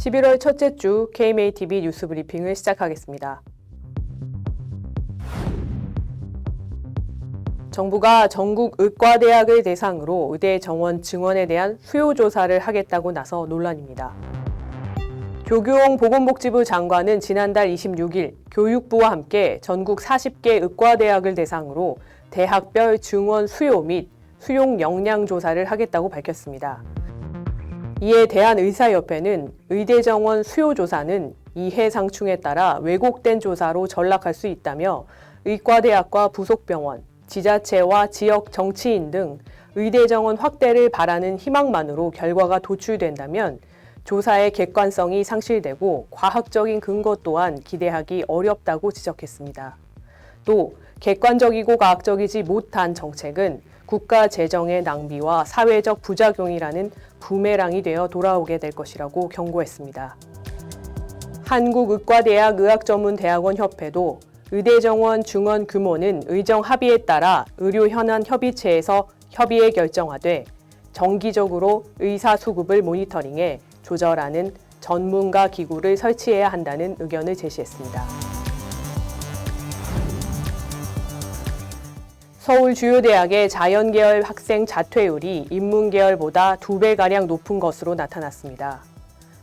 11월 첫째 주 KMATV 뉴스 브리핑을 시작하겠습니다. 정부가 전국 의과대학을 대상으로 의대 정원 증원에 대한 수요 조사를 하겠다고 나서 논란입니다. 조규홍 보건복지부 장관은 지난달 26일 교육부와 함께 전국 40개 의과대학을 대상으로 대학별 증원 수요 및 수용 역량 조사를 하겠다고 밝혔습니다. 이에 대한의사협회는 의대 정원 수요 조사는 이해상충에 따라 왜곡된 조사로 전락할 수 있다며 의과대학과 부속병원, 지자체와 지역 정치인 등 의대 정원 확대를 바라는 희망만으로 결과가 도출된다면 조사의 객관성이 상실되고 과학적인 근거 또한 기대하기 어렵다고 지적했습니다. 또 객관적이고 과학적이지 못한 정책은 국가 재정의 낭비와 사회적 부작용이라는 부메랑이 되어 돌아오게 될 것이라고 경고했습니다. 한국의과대학 의학전문대학원협회도 의대 정원 증원 규모는 의정 합의에 따라 의료현안협의체에서 협의에 결정하되 정기적으로 의사 수급을 모니터링해 조절하는 전문가 기구를 설치해야 한다는 의견을 제시했습니다. 서울 주요 대학의 자연계열 학생 자퇴율이 인문계열보다 2배가량 높은 것으로 나타났습니다.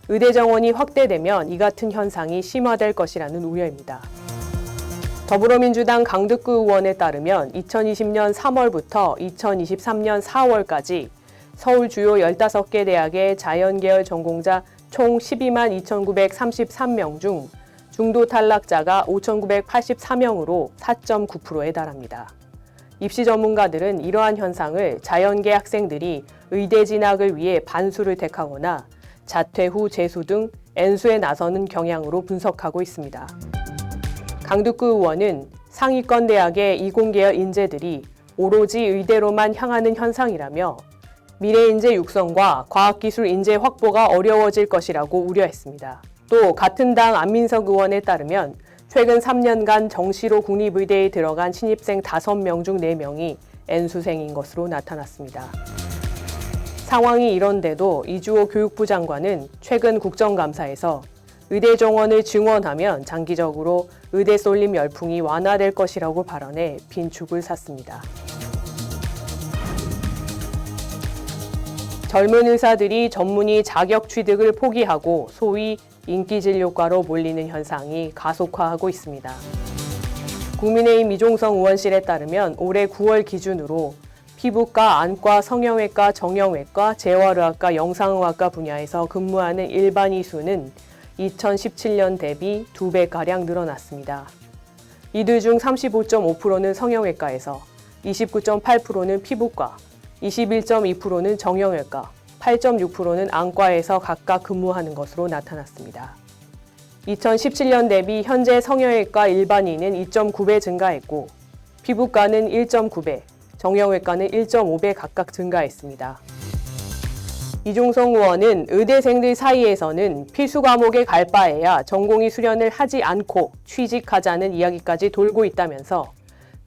의대 정원이 확대되면 이 같은 현상이 심화될 것이라는 우려입니다. 더불어민주당 강득구 의원에 따르면 2020년 3월부터 2023년 4월까지 서울 주요 15개 대학의 자연계열 전공자 총 12만 2,933명 중 중도 탈락자가 5,984명으로 4.9%에 달합니다. 입시 전문가들은 이러한 현상을 자연계 학생들이 의대 진학을 위해 반수를 택하거나 자퇴 후 재수 등 N수에 나서는 경향으로 분석하고 있습니다. 강득구 의원은 상위권 대학의 이공계열 인재들이 오로지 의대로만 향하는 현상이라며 미래 인재 육성과 과학기술 인재 확보가 어려워질 것이라고 우려했습니다. 또 같은 당 안민석 의원에 따르면 최근 3년간 정시로 국립의대에 들어간 신입생 5명 중 4명이 N수생인 것으로 나타났습니다. 상황이 이런데도 이주호 교육부 장관은 최근 국정감사에서 의대 정원을 증원하면 장기적으로 의대 쏠림 열풍이 완화될 것이라고 발언해 빈축을 샀습니다. 젊은 의사들이 전문의 자격 취득을 포기하고 소위 인기진료과로 몰리는 현상이 가속화하고 있습니다. 국민의힘 이종성 의원실에 따르면 올해 9월 기준으로 피부과, 안과, 성형외과, 정형외과, 재활의학과, 영상의학과 분야에서 근무하는 일반의 수는 2017년 대비 2배가량 늘어났습니다. 이들 중 35.5%는 성형외과에서, 29.8%는 피부과, 21.2%는 정형외과, 8.6%는 안과에서 각각 근무하는 것으로 나타났습니다. 2017년 대비 현재 성형외과 일반인은 2.9배 증가했고 피부과는 1.9배, 정형외과는 1.5배 각각 증가했습니다. 이종성 의원은 의대생들 사이에서는 필수 과목에 갈 바에야 전공의 수련을 하지 않고 취직하자는 이야기까지 돌고 있다면서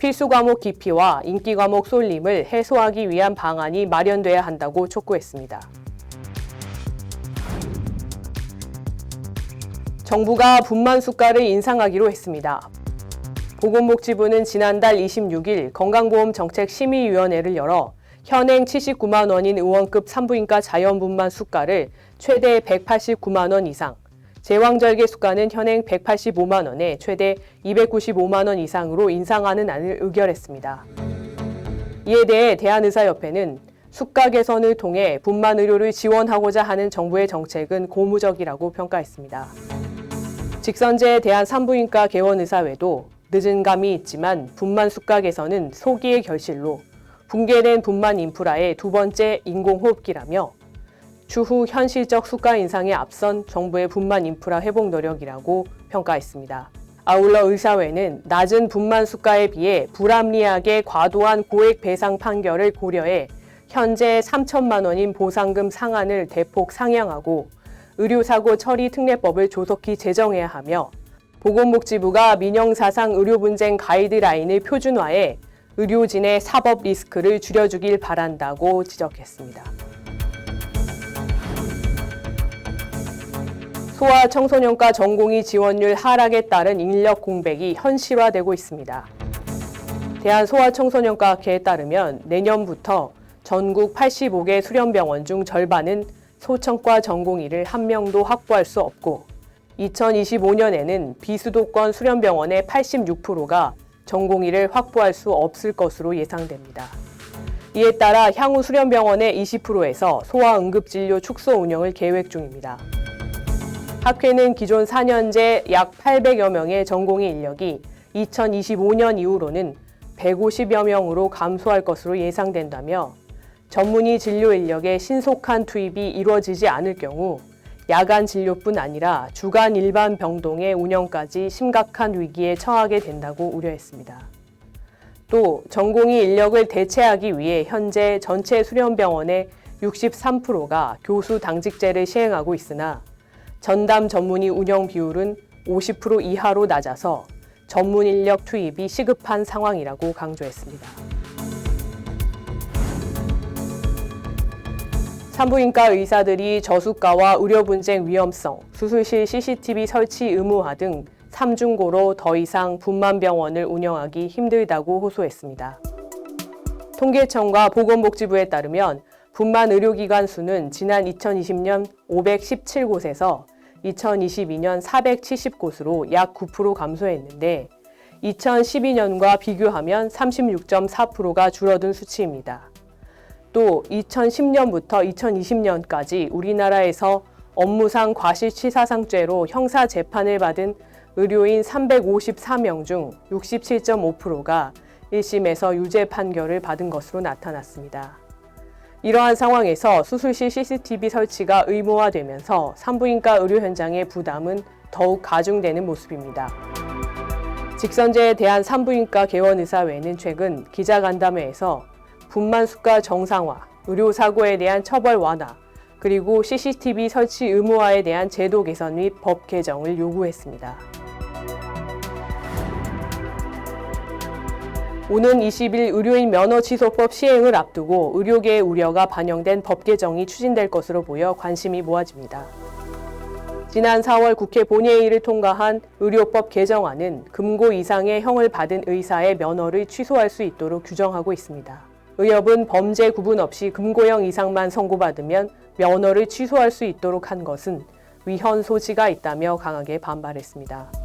필수 과목 기피와 인기 과목 쏠림을 해소하기 위한 방안이 마련돼야 한다고 촉구했습니다. 정부가 분만 수가를 인상하기로 했습니다. 보건복지부는 지난달 26일 건강보험정책심의위원회를 열어 현행 79만 원인 의원급 산부인과 자연분만 수가를 최대 189만 원 이상, 제왕절개 수가는 현행 185만 원에 최대 295만 원 이상으로 인상하는 안을 의결했습니다. 이에 대해 대한의사협회는 수가 개선을 통해 분만 의료를 지원하고자 하는 정부의 정책은 고무적이라고 평가했습니다. 직선제에 대한 산부인과 개원의사회도 늦은 감이 있지만 분만 수가 개선은 소기의 결실로 붕괴된 분만 인프라의 두 번째 인공호흡기라며 추후 현실적 수가 인상에 앞선 정부의 분만 인프라 회복 노력이라고 평가했습니다. 아울러 의사회는 낮은 분만 수가에 비해 불합리하게 과도한 고액 배상 판결을 고려해 현재 3천만 원인 보상금 상한을 대폭 상향하고 의료사고 처리 특례법을 조속히 제정해야 하며 보건복지부가 민영사상 의료분쟁 가이드라인을 표준화해 의료진의 사법 리스크를 줄여주길 바란다고 지적했습니다. 소아 청소년과 전공의 지원율 하락에 따른 인력 공백이 현실화되고 있습니다. 대한소아청소년과학회에 따르면 내년부터 전국 85개 수련병원 중 절반은 소청과 전공의를 한 명도 확보할 수 없고 2025년에는 비수도권 수련병원의 86%가 전공의를 확보할 수 없을 것으로 예상됩니다. 이에 따라 향후 수련병원의 20%에서 소아응급진료 축소 운영을 계획 중입니다. 학회는 기존 4년제 약 800여 명의 전공의 인력이 2025년 이후로는 150여 명으로 감소할 것으로 예상된다며 전문의 진료 인력의 신속한 투입이 이루어지지 않을 경우 야간 진료뿐 아니라 주간 일반 병동의 운영까지 심각한 위기에 처하게 된다고 우려했습니다. 또 전공의 인력을 대체하기 위해 현재 전체 수련병원의 63%가 교수 당직제를 시행하고 있으나 전담 전문의 운영 비율은 50% 이하로 낮아서 전문 인력 투입이 시급한 상황이라고 강조했습니다. 산부인과 의사들이 저수가와 의료 분쟁 위험성, 수술실 CCTV 설치 의무화 등 3중고로 더 이상 분만병원을 운영하기 힘들다고 호소했습니다. 통계청과 보건복지부에 따르면 분만 의료기관 수는 지난 2020년 517곳에서 2022년 470곳으로 약 9% 감소했는데 2012년과 비교하면 36.4%가 줄어든 수치입니다. 또 2010년부터 2020년까지 우리나라에서 업무상 과실치사상죄로 형사 재판을 받은 의료인 354명 중 67.5%가 1심에서 유죄 판결을 받은 것으로 나타났습니다. 이러한 상황에서 수술실 CCTV 설치가 의무화되면서 산부인과 의료 현장의 부담은 더욱 가중되는 모습입니다. 직선제에 대한 산부인과 개원의사회는 최근 기자간담회에서 분만 수가 정상화, 의료사고에 대한 처벌 완화, 그리고 CCTV 설치 의무화에 대한 제도 개선 및 법 개정을 요구했습니다. 오는 20일 의료인 면허 취소법 시행을 앞두고 의료계의 우려가 반영된 법 개정이 추진될 것으로 보여 관심이 모아집니다. 지난 4월 국회 본회의를 통과한 의료법 개정안은 금고 이상의 형을 받은 의사의 면허를 취소할 수 있도록 규정하고 있습니다. 의협은 범죄 구분 없이 금고형 이상만 선고받으면 면허를 취소할 수 있도록 한 것은 위헌 소지가 있다며 강하게 반발했습니다.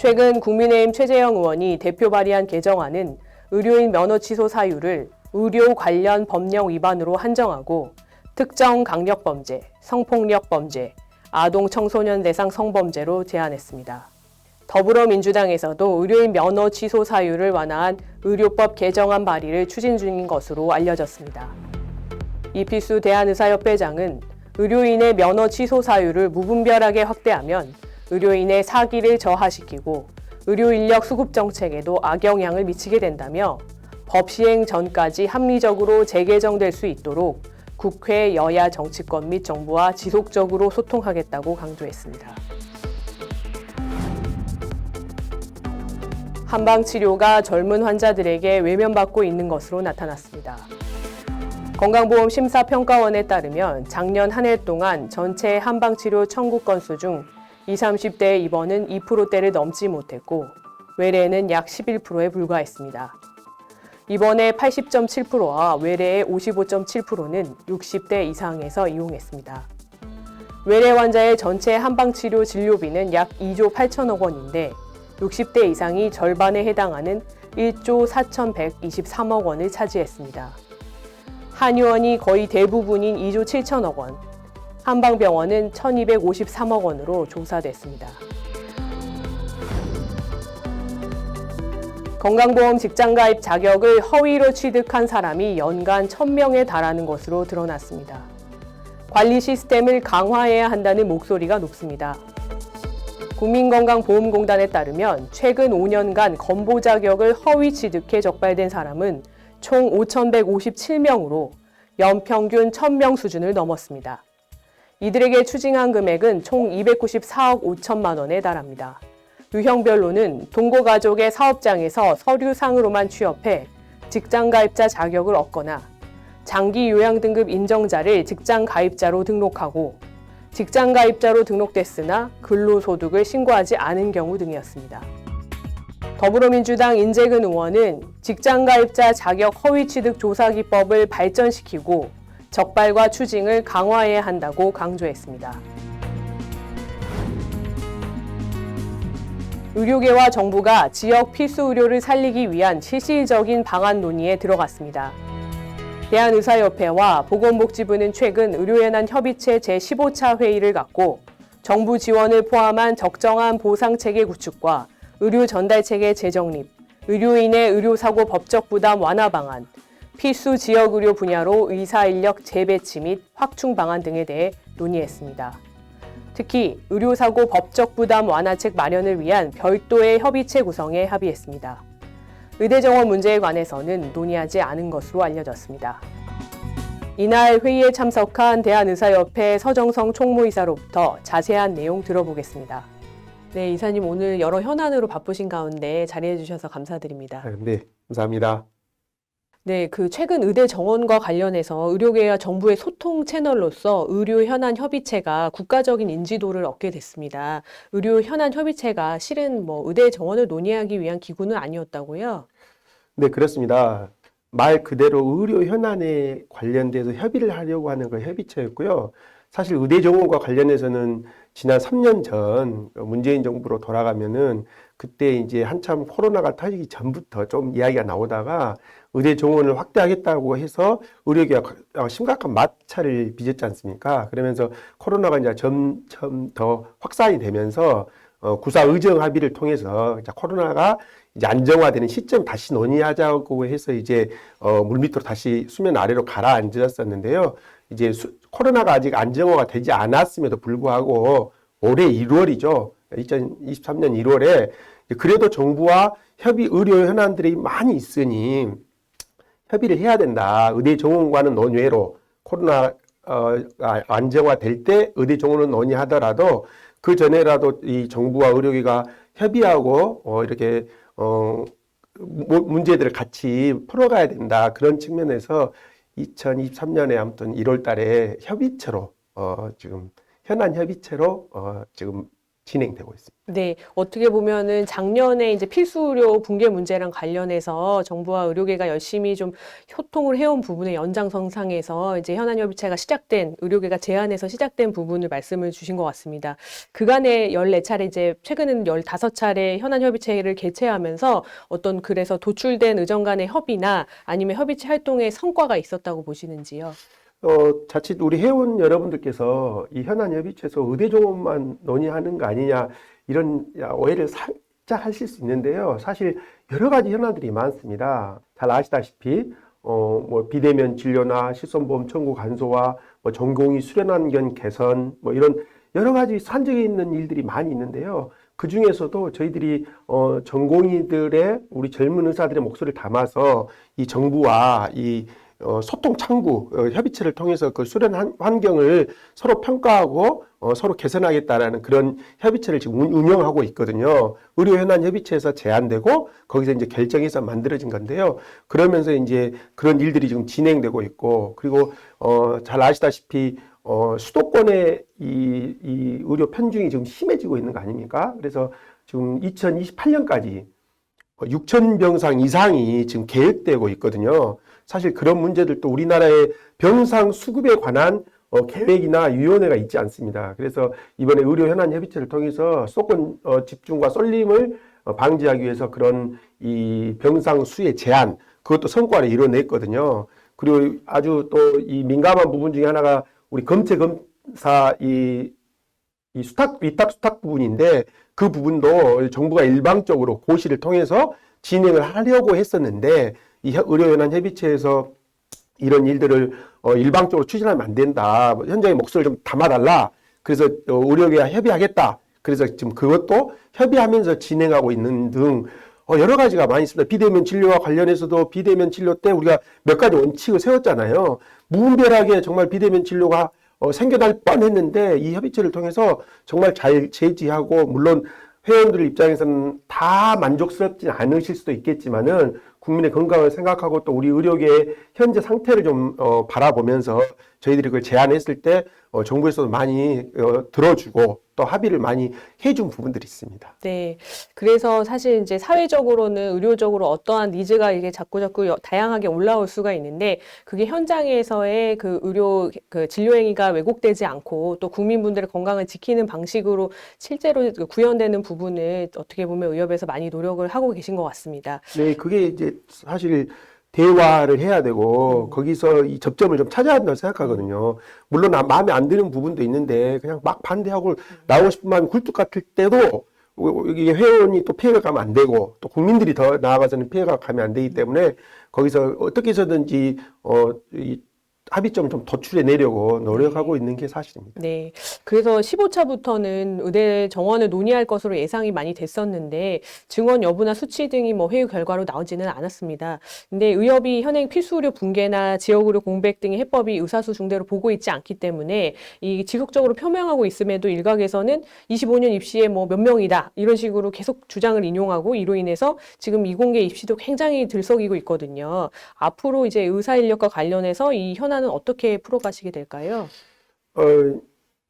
최근 국민의힘 최재형 의원이 대표 발의한 개정안은 의료인 면허 취소 사유를 의료 관련 법령 위반으로 한정하고 특정 강력범죄, 성폭력범죄, 아동 청소년 대상 성범죄로 제한했습니다. 더불어민주당에서도 의료인 면허 취소 사유를 완화한 의료법 개정안 발의를 추진 중인 것으로 알려졌습니다. 이필수 대한의사협회장은 의료인의 면허 취소 사유를 무분별하게 확대하면 의료인의 사기를 저하시키고 의료인력 수급 정책에도 악영향을 미치게 된다며 법 시행 전까지 합리적으로 재개정될 수 있도록 국회, 여야 정치권 및 정부와 지속적으로 소통하겠다고 강조했습니다. 한방치료가 젊은 환자들에게 외면받고 있는 것으로 나타났습니다. 건강보험심사평가원에 따르면 작년 한 해 동안 전체 한방치료 청구 건수 중 20, 30대의 입원은 2%대를 넘지 못했고 외래는 약 11%에 불과했습니다. 입원의 80.7%와 외래의 55.7%는 60대 이상에서 이용했습니다. 외래 환자의 전체 한방치료 진료비는 약 2조 8천억 원인데 60대 이상이 절반에 해당하는 1조 4,123억 원을 차지했습니다. 한의원이 거의 대부분인 2조 7천억 원, 한방병원은 1,253억 원으로 조사됐습니다. 건강보험 직장가입 자격을 허위로 취득한 사람이 연간 1,000명에 달하는 것으로 드러났습니다. 관리 시스템을 강화해야 한다는 목소리가 높습니다. 국민건강보험공단에 따르면 최근 5년간 건보 자격을 허위 취득해 적발된 사람은 총 5,157명으로 연평균 1,000명 수준을 넘었습니다. 이들에게 추징한 금액은 총 294억 5천만 원에 달합니다. 유형별로는 동거가족의 사업장에서 서류상으로만 취업해 직장가입자 자격을 얻거나 장기 요양등급 인정자를 직장가입자로 등록하고 직장 가입자로 등록됐으나 근로소득을 신고하지 않은 경우 등이었습니다. 더불어민주당 인재근 의원은 직장 가입자 자격 허위 취득 조사 기법을 발전시키고 적발과 추징을 강화해야 한다고 강조했습니다. 의료계와 정부가 지역 필수 의료를 살리기 위한 실질적인 방안 논의에 들어갔습니다. 대한의사협회와 보건복지부는 최근 의료현안 협의체 제15차 회의를 갖고 정부 지원을 포함한 적정한 보상체계 구축과 의료 전달체계 재정립, 의료인의 의료사고 법적 부담 완화 방안, 필수 지역 의료 분야로 의사 인력 재배치 및 확충 방안 등에 대해 논의했습니다. 특히 의료사고 법적 부담 완화책 마련을 위한 별도의 협의체 구성에 합의했습니다. 의대 정원 문제에 관해서는 논의하지 않은 것으로 알려졌습니다. 이날 회의에 참석한 대한의사협회 서정성 총무이사로부터 자세한 내용 들어보겠습니다. 네, 이사님 오늘 여러 현안으로 바쁘신 가운데 자리해 주셔서 감사드립니다. 네, 감사합니다. 네, 최근 의대 정원과 관련해서 의료계와 정부의 소통 채널로서 의료 현안 협의체가 국가적인 인지도를 얻게 됐습니다. 의료 현안 협의체가 실은 의대 정원을 논의하기 위한 기구는 아니었다고요? 네, 그렇습니다. 말 그대로 의료 현안에 관련돼서 협의를 하려고 하는 그 협의체였고요. 사실 의대 정원과 관련해서는 지난 3년 전 문재인 정부로 돌아가면은 그때 이제 한참 코로나가 터지기 전부터 좀 이야기가 나오다가 의대 정원을 확대하겠다고 해서 의료계가 심각한 마찰을 빚었지 않습니까? 그러면서 코로나가 이제 점점 더 확산이 되면서 구사 의정 합의를 통해서 코로나가 이제 안정화되는 시점 다시 논의하자고 해서 이제 물밑으로 다시 수면 아래로 가라앉았었는데요. 이제 코로나가 아직 안정화가 되지 않았음에도 불구하고 올해 1월이죠. 2023년 1월에 그래도 정부와 협의 의료 현안들이 많이 있으니 협의를 해야 된다. 의대 정원과는 논외로 코로나 안정화될 때 의대 정원은 논의하더라도 그 전에라도 이 정부와 의료계가 협의하고 이렇게 문제들을 같이 풀어가야 된다. 그런 측면에서 2023년에 아무튼 1월 달에 협의체로 지금 현안 협의체로 지금 진행되고 있습니다. 네, 어떻게 보면은 작년에 이제 필수 의료 붕괴 문제랑 관련해서 정부와 의료계가 열심히 좀 소통을 해온 부분의 연장선상에서 이제 현안협의체가 시작된, 의료계가 제안해서 시작된 부분을 말씀을 주신 것 같습니다. 그간에 14차례 이제 최근에는 15차례 현안협의체를 개최하면서 그래서 도출된 의정 간의 협의나 아니면 협의체 활동에 성과가 있었다고 보시는지요? 자칫 우리 회원 여러분들께서 이 현안협의체에서 의대 정원만 논의하는 거 아니냐 이런 오해를 살짝 하실 수 있는데요. 사실 여러 가지 현안들이 많습니다. 잘 아시다시피 비대면 진료나 실손보험 청구 간소화, 전공의 수련환경 개선, 이런 여러 가지 산적에 있는 일들이 많이 있는데요. 그 중에서도 저희들이 전공의들의 우리 젊은 의사들의 목소리를 담아서 이 정부와 이 소통 창구 협의체를 통해서 그 수련 환경을 서로 평가하고 서로 개선하겠다라는 그런 협의체를 지금 운영하고 있거든요. 의료 현안 협의체에서 제안되고 거기서 이제 결정해서 만들어진 건데요. 그러면서 이제 그런 일들이 지금 진행되고 있고, 그리고 잘 아시다시피 수도권의 이 의료 편중이 지금 심해지고 있는 거 아닙니까? 그래서 지금 2028년까지 6,000병상 이상이 지금 계획되고 있거든요. 사실 그런 문제들도 우리나라의 병상 수급에 관한 계획이나 위원회가 있지 않습니다. 그래서 이번에 의료 현안 협의체를 통해서 수도권 집중과 쏠림을 방지하기 위해서 그런 이 병상 수의 제한, 그것도 성과를 이뤄냈거든요. 그리고 아주 또 이 민감한 부분 중에 하나가 우리 검체 검사 이 위탁 수탁 부분인데, 그 부분도 정부가 일방적으로 고시를 통해서 진행을 하려고 했었는데, 이 의료현안 협의체에서 이런 일들을 일방적으로 추진하면 안 된다. 현장의 목소리를 좀 담아달라. 그래서 의료계와 협의하겠다. 그래서 지금 그것도 협의하면서 진행하고 있는 등 여러 가지가 많이 있습니다. 비대면 진료와 관련해서도 비대면 진료 때 우리가 몇 가지 원칙을 세웠잖아요. 무분별하게 정말 비대면 진료가 생겨날 뻔했는데 이 협의체를 통해서 정말 잘 제지하고, 물론 회원들 입장에서는 다 만족스럽지 않으실 수도 있겠지만은 국민의 건강을 생각하고 또 우리 의료계의 현재 상태를 좀 바라보면서 저희들이 그걸 제안했을 때 정부에서도 많이 들어주고 또 합의를 많이 해준 부분들이 있습니다. 네. 그래서 사실 이제 사회적으로는 의료적으로 어떠한 니즈가 이게 자꾸 다양하게 올라올 수가 있는데 그게 현장에서의 그 의료 그 진료 행위가 왜곡되지 않고 또 국민분들의 건강을 지키는 방식으로 실제로 구현되는 부분을 어떻게 보면 의협에서 많이 노력을 하고 계신 것 같습니다. 네, 그게 이제 사실 대화를 해야 되고 거기서 이 접점을 좀 찾아야 한다고 생각하거든요. 물론 마음에 안 드는 부분도 있는데 그냥 막 반대하고 나오고 싶은 마음이 굴뚝 같을 때도 이게 회원이 또 피해가 가면 안 되고 또 국민들이 더 나아가서는 피해가 가면 안 되기 때문에 거기서 어떻게 해서든지 이 합의점을 좀 도출해 내려고 노력하고 있는 게 사실입니다. 네. 그래서 15차부터는 의대 정원을 논의할 것으로 예상이 많이 됐었는데 증원 여부나 수치 등이 뭐 회의 결과로 나오지는 않았습니다. 근데 의협이 현행 필수 의료 붕괴나 지역 의료 공백 등의 해법이 의사수 중대로 보고 있지 않기 때문에 이 지속적으로 표명하고 있음에도 일각에서는 25년 입시에 뭐 몇 명이다 이런 식으로 계속 주장을 인용하고 이로 인해서 지금 이공계 입시도 굉장히 들썩이고 있거든요. 앞으로 이제 의사 인력과 관련해서 이 현안은 어떻게 풀어가시게 될까요?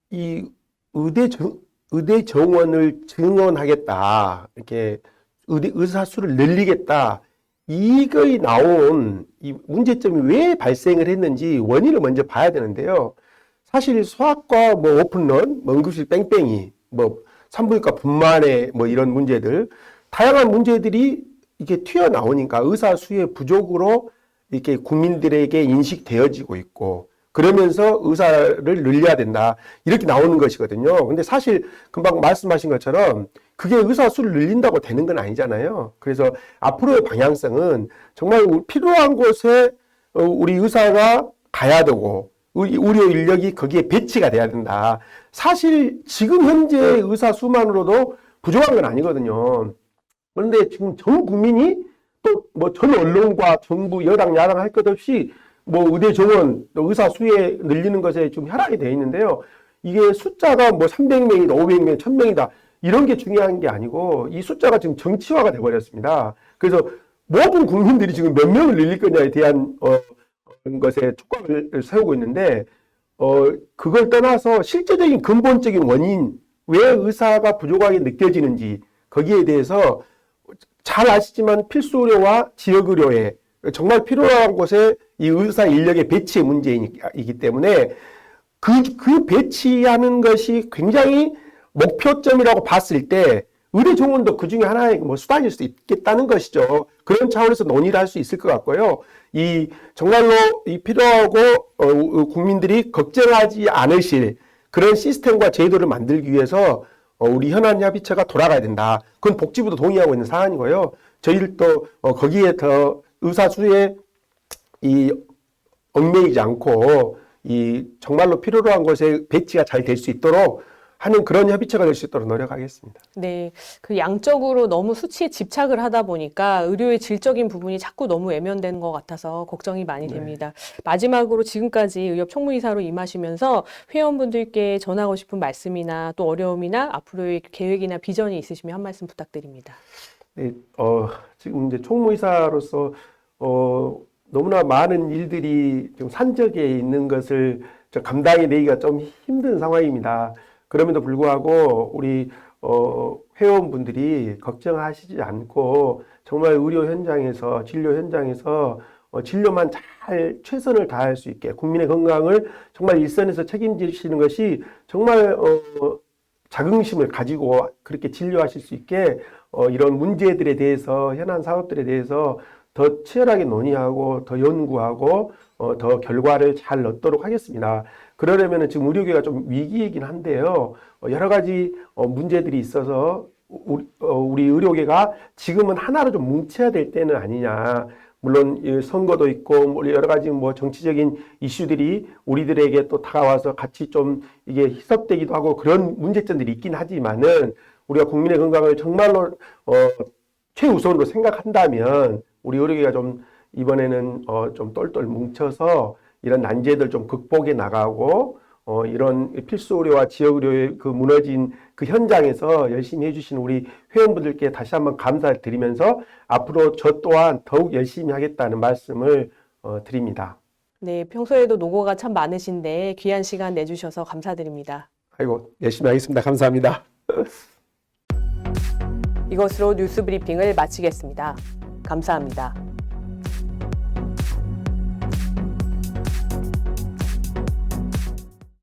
이 의대 정원을 증원하겠다. 이렇게 의사 수를 늘리겠다. 이거에 나온 이 문제점이 왜 발생을 했는지 원인을 먼저 봐야 되는데요. 사실 수학과 뭐 오픈런, 먼 급식 뺑뺑이, 뭐 산부인과 분만의 뭐 이런 문제들, 다양한 문제들이 이게 튀어나오니까 의사 수의 부족으로 이렇게 국민들에게 인식되어지고 있고 그러면서 의사를 늘려야 된다. 이렇게 나오는 것이거든요. 근데 사실 금방 말씀하신 것처럼 그게 의사 수를 늘린다고 되는 건 아니잖아요. 그래서 앞으로의 방향성은 정말 필요한 곳에 우리 의사가 가야 되고 의료 인력이 거기에 배치가 돼야 된다. 사실 지금 현재 의사 수만으로도 부족한 건 아니거든요. 그런데 지금 전 국민이 또 뭐 전 언론과 정부 여당 야당 할 것 없이 뭐 의대 정원 또 의사 수에 늘리는 것에 좀 혈안이 되어 있는데요. 이게 숫자가 뭐 300명이다, 500명, 1000명이다 이런 게 중요한 게 아니고 이 숫자가 지금 정치화가 돼버렸습니다. 그래서 모든 국민들이 지금 몇 명을 늘릴 거냐에 대한 것에 촉각을 세우고 있는데 그걸 떠나서 실제적인 근본적인 원인 왜 의사가 부족하게 느껴지는지 거기에 대해서 잘 아시지만 필수 의료와 지역 의료에 정말 필요한 곳에 이 의사 인력의 배치의 문제이기 때문에 그 배치하는 것이 굉장히 목표점이라고 봤을 때 의대 정원도 그 중에 하나의 뭐 수단일 수 있겠다는 것이죠. 그런 차원에서 논의를 할 수 있을 것 같고요. 이 정말로 이 필요하고 국민들이 걱정하지 않으실 그런 시스템과 제도를 만들기 위해서 우리 현안협의체가 돌아가야 된다. 그건 복지부도 동의하고 있는 사안이고요. 저희들도 거기에 더 의사 수에 이 얽매이지 않고 이 정말로 필요로 한 곳에 배치가 잘 될 수 있도록 하는 그런 협의체가 될 수 있도록 노력하겠습니다. 네, 그 양적으로 너무 수치에 집착을 하다 보니까 의료의 질적인 부분이 자꾸 너무 외면되는 것 같아서 걱정이 많이 됩니다. 마지막으로 지금까지 의협 총무이사로 임하시면서 회원분들께 전하고 싶은 말씀이나 또 어려움이나 앞으로의 계획이나 비전이 있으시면 한 말씀 부탁드립니다. 네, 지금 이제 총무이사로서 너무나 많은 일들이 좀 산적에 있는 것을 감당해 내기가 좀 힘든 상황입니다. 그럼에도 불구하고 우리 회원분들이 걱정하시지 않고 정말 의료 현장에서 진료 현장에서 진료만 잘 최선을 다할 수 있게 국민의 건강을 정말 일선에서 책임지시는 것이 정말 자긍심을 가지고 그렇게 진료하실 수 있게 이런 문제들에 대해서 현안 사업들에 대해서 더 치열하게 논의하고 더 연구하고 더 결과를 잘 얻도록 하겠습니다. 그러려면 지금 의료계가 좀 위기이긴 한데요. 여러 가지 문제들이 있어서 우리 의료계가 지금은 하나로 좀 뭉쳐야 될 때는 아니냐. 물론 선거도 있고 여러 가지 뭐 정치적인 이슈들이 우리들에게 또 다가와서 같이 좀 이게 희석되기도 하고 그런 문제점들이 있긴 하지만은 우리가 국민의 건강을 정말로 최우선으로 생각한다면 우리 의료계가 좀 이번에는 좀 똘똘 뭉쳐서 이런 난제들 좀 극복해 나가고 이런 필수 의료와 지역 의료의 그 무너진 그 현장에서 열심히 해주신 우리 회원분들께 다시 한번 감사드리면서 앞으로 저 또한 더욱 열심히 하겠다는 말씀을 드립니다. 네, 평소에도 노고가 참 많으신데 귀한 시간 내주셔서 감사드립니다. 아이고, 열심히 하겠습니다. 감사합니다. 이것으로 뉴스 브리핑을 마치겠습니다. 감사합니다.